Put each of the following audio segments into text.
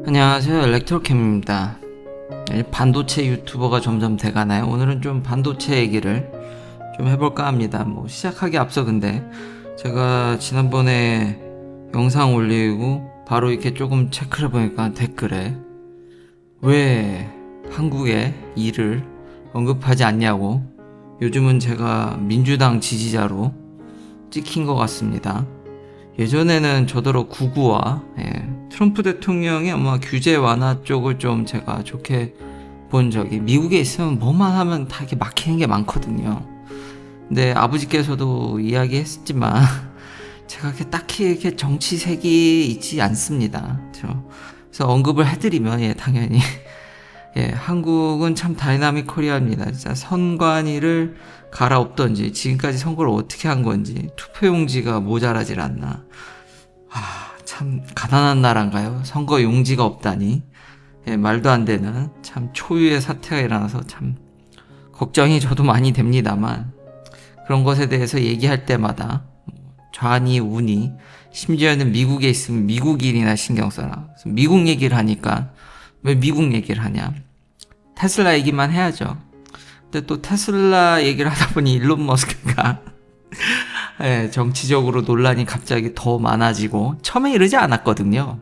안녕하세요, 엘렉트로캠입니다. 반도체 유튜버가 점점 돼가나요? 오늘은 좀 반도체 얘기를 좀 해볼까 합니다. 시작하기 앞서 근데 제가 지난번에 영상 올리고 바로 이렇게 조금 체크를 해보니까 댓글에 왜 한국의 일을 언급하지 않냐고, 요즘은 제가 민주당 지지자로 찍힌 것 같습니다. 예전에는 저더러 구구와 트럼프 대통령의 아마 규제 완화 쪽을 좀 제가 좋게 본 적이, 미국에 있으면 뭐만 하면 다 이렇게 막히는 게 많거든요. 근데 아버지께서도 이야기했지만 제가 딱히 이렇게 정치색이 있지 않습니다. 그래서 언급을 해드리면 당연히 한국은 참 다이나믹 코리아입니다. 진짜 선관위를 갈아엎던지 지금까지 선거를 어떻게 한 건지, 투표용지가 모자라질 않나. 참 가난한 나라인가요? 선거 용지가 없다니. 말도 안 되는 참 초유의 사태가 일어나서 참 걱정이 저도 많이 됩니다만, 그런 것에 대해서 얘기할 때마다 좌니 우니, 심지어는 미국에 있으면 미국 일이나 신경 써라. 미국 얘기를 하니까 왜 미국 얘기를 하냐, 테슬라 얘기만 해야죠. 근데 또 테슬라 얘기를 하다 보니 일론 머스크가 정치적으로 논란이 갑자기 더 많아지고, 처음에 이러지 않았거든요.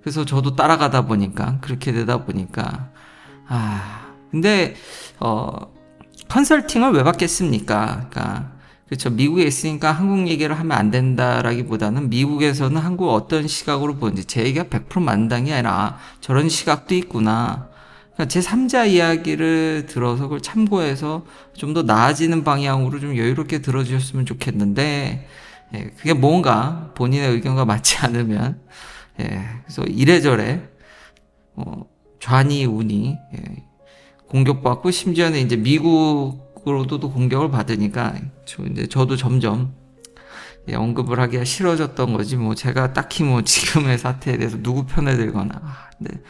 그래서 저도 따라가다 보니까 그렇게 되다 보니까 근데 컨설팅을 왜 받겠습니까? 그렇죠. 미국에 있으니까 한국 얘기를 하면 안 된다라기보다는 미국에서는 한국 어떤 시각으로 보는지, 제 얘기가 100% 맞는 게 아니라 저런 시각도 있구나. 제 3자 이야기를 들어서 그걸 참고해서 좀 더 나아지는 방향으로 좀 여유롭게 들어주셨으면 좋겠는데, 그게 뭔가 본인의 의견과 맞지 않으면, 그래서 이래저래, 좌니 우니, 공격받고, 심지어는 이제 미국으로도 공격을 받으니까, 저도 점점, 언급을 하기가 싫어졌던 거지, 제가 딱히 지금의 사태에 대해서 누구 편에 들거나, 근데,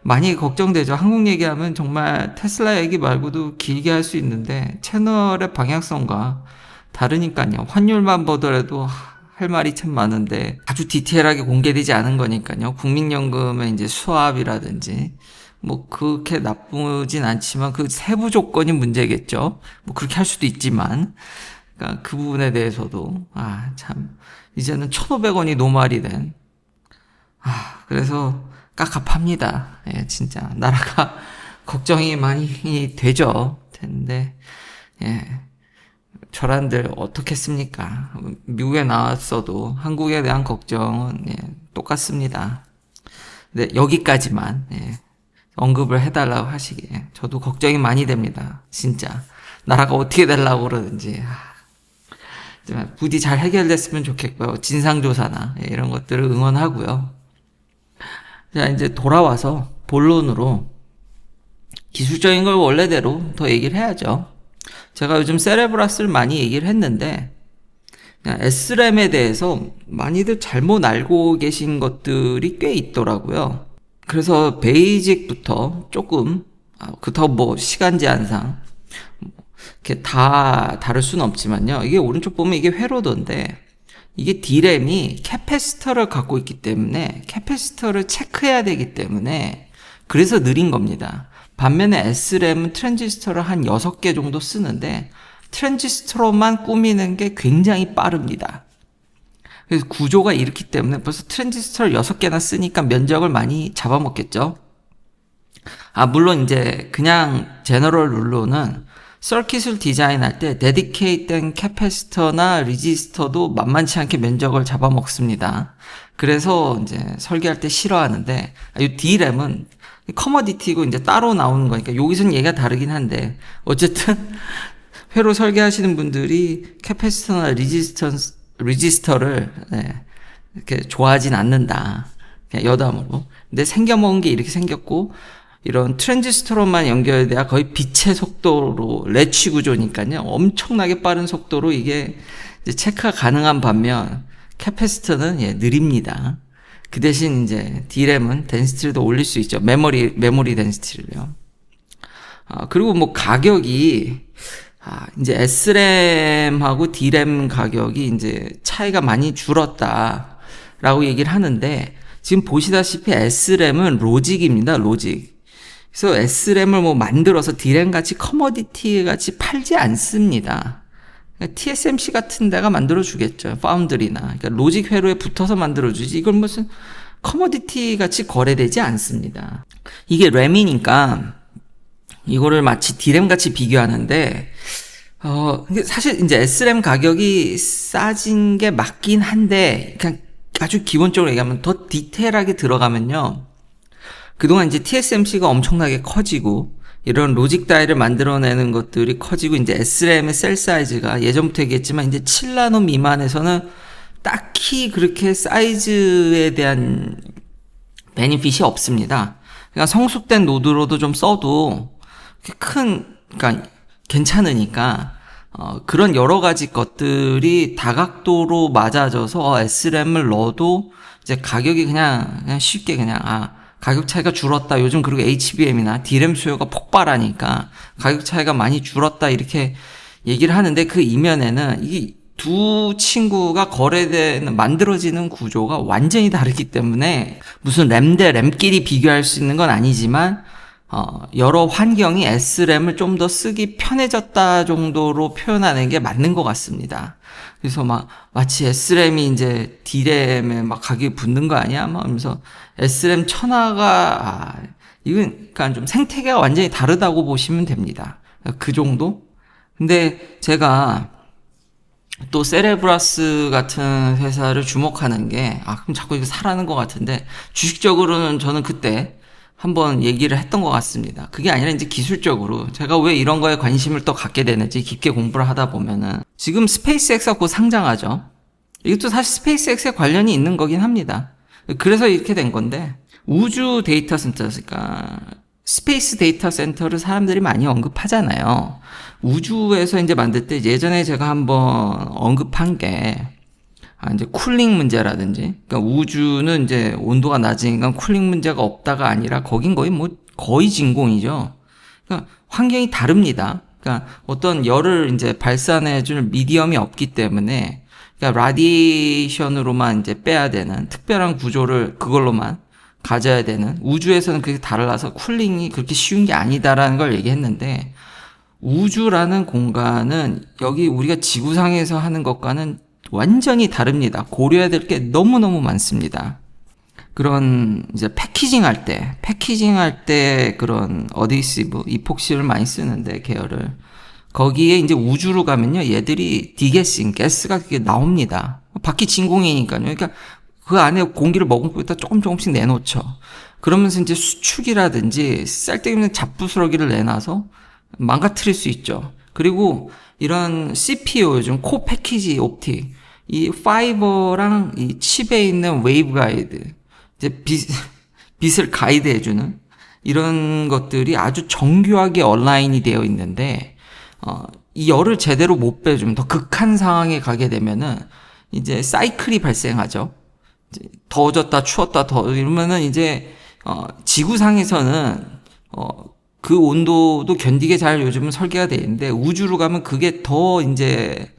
많이 걱정되죠. 한국 얘기하면 정말 테슬라 얘기 말고도 길게 할 수 있는데 채널의 방향성과 다르니까요. 환율만 보더라도 할 말이 참 많은데 아주 디테일하게 공개되지 않은 거니까요. 국민연금의 이제 수합이라든지 그렇게 나쁘진 않지만 그 세부 조건이 문제겠죠. 그렇게 할 수도 있지만, 그러니까 그 부분에 대해서도 참 이제는 1,500원이 노말이 된, 그래서 깝깝합니다. 진짜 나라가 걱정이 많이 되죠. 근데 저란들 어떻겠습니까? 미국에 나왔어도 한국에 대한 걱정은 똑같습니다. 근데 여기까지만 언급을 해달라고 하시기에 저도 걱정이 많이 됩니다. 진짜 나라가 어떻게 되려고 그러는지 부디 잘 해결됐으면 좋겠고요. 진상조사나 이런 것들을 응원하고요. 자, 이제 돌아와서 본론으로 기술적인 걸 원래대로 더 얘기를 해야죠. 제가 요즘 세레브라스를 많이 얘기를 했는데, SRAM에 대해서 많이들 잘못 알고 계신 것들이 꽤 있더라고요. 그래서 베이직부터 조금, 그렇다고 시간 제한상 이렇게 다 다를 수는 없지만요. 이게 오른쪽 보면 이게 회로도인데, 이게 D램이 캐패시터를 갖고 있기 때문에 캐패시터를 체크해야 되기 때문에 그래서 느린 겁니다. 반면에 SRAM은 트랜지스터를 한 6개 정도 쓰는데 트랜지스터로만 꾸미는 게 굉장히 빠릅니다. 그래서 구조가 이렇기 때문에 벌써 트랜지스터를 6개나 쓰니까 면적을 많이 잡아먹겠죠. 물론 이제 그냥 제너럴 룰로는 서킷을 디자인할 때 데디케이트된 캐패시터나 리지스터도 만만치 않게 면적을 잡아먹습니다. 그래서 이제 설계할 때 싫어하는데, 이 D램은 커머디티고 이제 따로 나오는 거니까 여기서는 얘기가 다르긴 한데, 어쨌든 회로 설계하시는 분들이 캐패시터나 리지스터를 이렇게 좋아하진 않는다. 그냥 여담으로. 근데 생겨먹은 게 이렇게 생겼고, 이런 트랜지스터로만 연결돼야 거의 빛의 속도로, 레치 구조니까요. 엄청나게 빠른 속도로 이게 이제 체크가 가능한 반면 캐패시터는 느립니다. 그 대신 이제 D램은 덴시티를 더 올릴 수 있죠. 메모리 덴시티를요. 그리고 가격이 이제 SRAM하고 D램 가격이 이제 차이가 많이 줄었다라고 얘기를 하는데, 지금 보시다시피 SRAM은 로직입니다. 로직. 그래서 SRAM을 뭐 만들어서 D램 같이 커머디티 같이 팔지 않습니다. 그러니까 TSMC 같은 데가 만들어주겠죠. 파운드리나. 그러니까 로직 회로에 붙어서 만들어주지. 이걸 무슨 커머디티 같이 거래되지 않습니다. 이게 램이니까 이거를 마치 D램 같이 비교하는데, 사실 이제 SRAM 가격이 싸진 게 맞긴 한데, 그냥 아주 기본적으로 얘기하면 더 디테일하게 들어가면요. 그동안 이제 TSMC가 엄청나게 커지고, 이런 로직 다이를 만들어내는 것들이 커지고, 이제 SRAM의 셀 사이즈가 예전부터 얘기했지만, 이제 7나노 미만에서는 딱히 그렇게 사이즈에 대한 베니핏이 없습니다. 그러니까 성숙된 노드로도 좀 써도, 그러니까 괜찮으니까, 그런 여러 가지 것들이 다각도로 맞아져서 SRAM을 넣어도 이제 가격이 그냥 쉽게 가격 차이가 줄었다. 요즘 그리고 HBM이나 D램 수요가 폭발하니까 가격 차이가 많이 줄었다. 이렇게 얘기를 하는데 그 이면에는 이 두 친구가 만들어지는 구조가 완전히 다르기 때문에 무슨 램 대 램끼리 비교할 수 있는 건 아니지만 여러 환경이 SRAM을 좀 더 쓰기 편해졌다 정도로 표현하는 게 맞는 것 같습니다. 그래서 마치 SRAM이 이제 D램에 가격이 붙는 거 아니야? 하면서 SRAM 천하가, 이건 그러니까 좀 생태계가 완전히 다르다고 보시면 됩니다. 그 정도? 근데 제가 또 세레브라스 같은 회사를 주목하는 게, 그럼 자꾸 이거 사라는 것 같은데, 주식적으로는 저는 그때 한번 얘기를 했던 것 같습니다. 그게 아니라 이제 기술적으로 제가 왜 이런 거에 관심을 또 갖게 되는지 깊게 공부를 하다 보면은 지금 스페이스X가 곧 상장하죠. 이것도 사실 스페이스X에 관련이 있는 거긴 합니다. 그래서 이렇게 된 건데 우주 데이터 센터, 그러니까 스페이스 데이터 센터를 사람들이 많이 언급하잖아요. 우주에서 이제 만들 때 예전에 제가 한번 언급한 게 이제 쿨링 문제라든지, 그러니까 우주는 이제 온도가 낮으니까 쿨링 문제가 없다가 아니라 거긴 거의 진공이죠. 그러니까 환경이 다릅니다. 그러니까 어떤 열을 이제 발산해줄 미디엄이 없기 때문에, 그러니까 라디에이션으로만 이제 빼야 되는 특별한 구조를 그걸로만 가져야 되는, 우주에서는 그게 달라서 쿨링이 그렇게 쉬운 게 아니다라는 걸 얘기했는데, 우주라는 공간은 여기 우리가 지구상에서 하는 것과는 완전히 다릅니다. 고려해야 될 게 너무너무 많습니다. 그런 이제 패키징 할 때 그런 어디시브, 이폭시를 많이 쓰는데 계열을. 거기에 이제 우주로 가면요, 얘들이 디게싱, 가스가 그게 나옵니다. 밖이 진공이니까요. 그러니까 그 안에 공기를 머금고 있다 조금씩 내놓죠. 그러면서 이제 수축이라든지 쓸데없는 잡부스러기를 내놔서 망가뜨릴 수 있죠. 그리고 이런 CPU, 요즘 코 패키지 옵틱, 이 파이버랑 이 칩에 있는 웨이브 가이드, 이제 빛을 가이드해주는 이런 것들이 아주 정교하게 얼라인이 되어 있는데, 이 열을 제대로 못 빼주면 더 극한 상황에 가게 되면은 이제 사이클이 발생하죠. 이제 더워졌다 추웠다 이러면은 이제 지구상에서는 그 온도도 견디게 잘 요즘은 설계가 되어 있는데 우주로 가면 그게 더 이제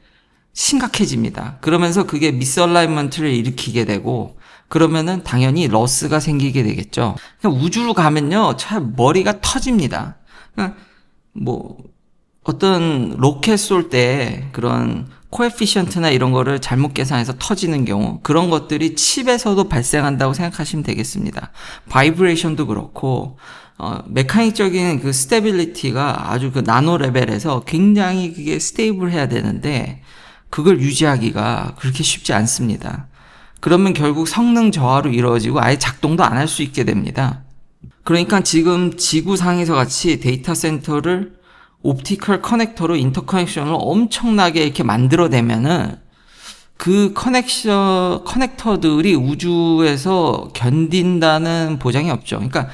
심각해집니다. 그러면서 그게 미스얼라이먼트를 일으키게 되고, 그러면은 당연히 러스가 생기게 되겠죠. 그러니까 우주로 가면요, 참 머리가 터집니다. 그러니까 어떤 로켓 쏠 때 그런 코에피션트나 이런 거를 잘못 계산해서 터지는 경우, 그런 것들이 칩에서도 발생한다고 생각하시면 되겠습니다. 바이브레이션도 그렇고, 메카닉적인 그 스테빌리티가 아주 그 나노 레벨에서 굉장히 그게 스테이블 해야 되는데, 그걸 유지하기가 그렇게 쉽지 않습니다. 그러면 결국 성능 저하로 이루어지고 아예 작동도 안 할 수 있게 됩니다. 그러니까 지금 지구상에서 같이 데이터 센터를 옵티컬 커넥터로 인터커넥션을 엄청나게 이렇게 만들어내면은 그 커넥터들이 우주에서 견딘다는 보장이 없죠. 그러니까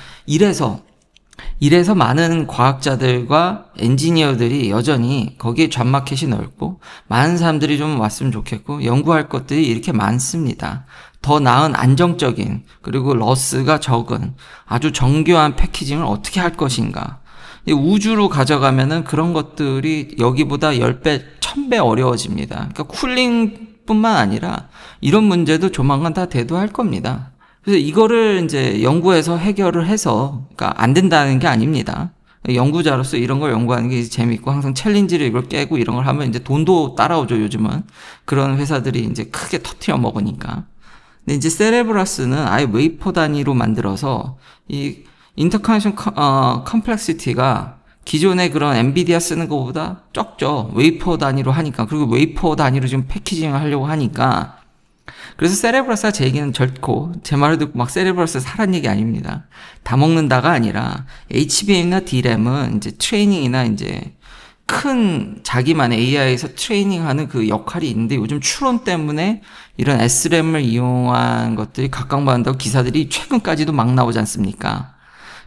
이래서 많은 과학자들과 엔지니어들이 여전히 거기에 존마켓이 넓고 많은 사람들이 좀 왔으면 좋겠고 연구할 것들이 이렇게 많습니다. 더 나은 안정적인, 그리고 러스가 적은 아주 정교한 패키징을 어떻게 할 것인가. 우주로 가져가면은 그런 것들이 여기보다 10배, 1000배 어려워집니다. 그러니까 쿨링뿐만 아니라 이런 문제도 조만간 다 대두할 겁니다. 그래서 이거를 이제 연구해서 해결을 해서, 그러니까 안 된다는 게 아닙니다. 연구자로서 이런 걸 연구하는 게 재밌고 항상 챌린지를 이걸 깨고 이런 걸 하면 이제 돈도 따라오죠, 요즘은. 그런 회사들이 이제 크게 터트려 먹으니까. 근데 이제 세레브라스는 아예 웨이퍼 단위로 만들어서 이 인터커넥션 컴플렉시티가 기존의 그런 엔비디아 쓰는 것보다 적죠. 웨이퍼 단위로 하니까. 그리고 웨이퍼 단위로 지금 패키징을 하려고 하니까. 그래서 세레브러스가 제 얘기는 결코 제 말을 듣고 막 세레브러스 사란 얘기 아닙니다. 다 먹는다가 아니라 HBM이나 D램은 이제 트레이닝이나 이제 큰 자기만의 AI에서 트레이닝하는 그 역할이 있는데 요즘 추론 때문에 이런 SRAM을 이용한 것들이 각광받는다고 기사들이 최근까지도 막 나오지 않습니까?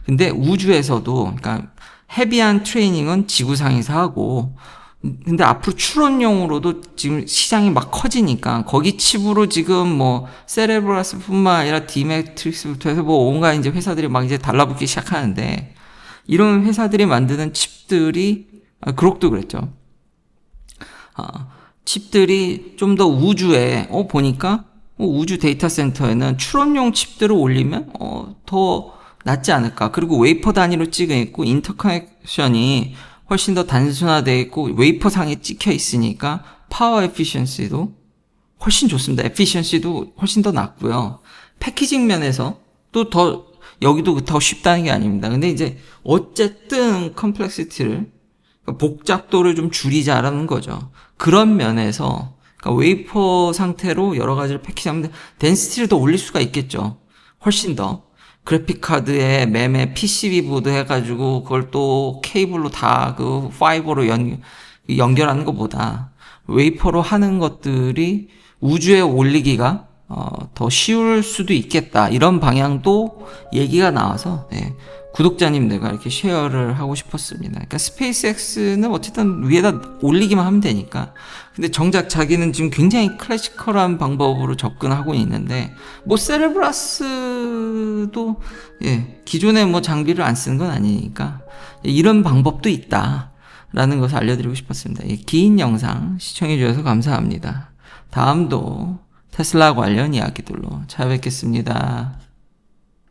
근데 우주에서도 그러니까 헤비한 트레이닝은 지구상에서 하고 근데 앞으로 추론용으로도 지금 시장이 막 커지니까 거기 칩으로 지금 뭐 세레브라스뿐만 아니라 디매트릭스부터 해서 뭐 온갖 이제 회사들이 막 이제 달라붙기 시작하는데 이런 회사들이 만드는 칩들이 그록도 그랬죠. 칩들이 좀 더 우주에 보니까 우주 데이터 센터에는 추론용 칩들을 올리면 더 낫지 않을까. 그리고 웨이퍼 단위로 찍어 있고 인터커넥션이 훨씬 더 단순화되어 있고 웨이퍼 상에 찍혀 있으니까 파워 에피션시도 훨씬 좋습니다. 에피션시도 훨씬 더 낮고요. 패키징 면에서 또 더 여기도 더 쉽다는 게 아닙니다. 근데 이제 어쨌든 컴플렉시티를 복잡도를 좀 줄이자라는 거죠. 그런 면에서 그러니까 웨이퍼 상태로 여러 가지를 패키지하면 덴시티를 더 올릴 수가 있겠죠. 훨씬 더. 그래픽카드에 매매 PCB 보드 해가지고 그걸 또 케이블로 다 그 파이버로 연결하는 것보다 웨이퍼로 하는 것들이 우주에 올리기가 더 쉬울 수도 있겠다. 이런 방향도 얘기가 나와서 구독자님들과 이렇게 쉐어를 하고 싶었습니다. 그러니까 스페이스X는 어쨌든 위에다 올리기만 하면 되니까. 근데 정작 자기는 지금 굉장히 클래시컬한 방법으로 접근하고 있는데, 뭐 세레브라스도 기존에 뭐 장비를 안 쓰는 건 아니니까 이런 방법도 있다라는 것을 알려드리고 싶었습니다. 긴 영상 시청해 주셔서 감사합니다. 다음도 테슬라 관련 이야기들로 찾아뵙겠습니다.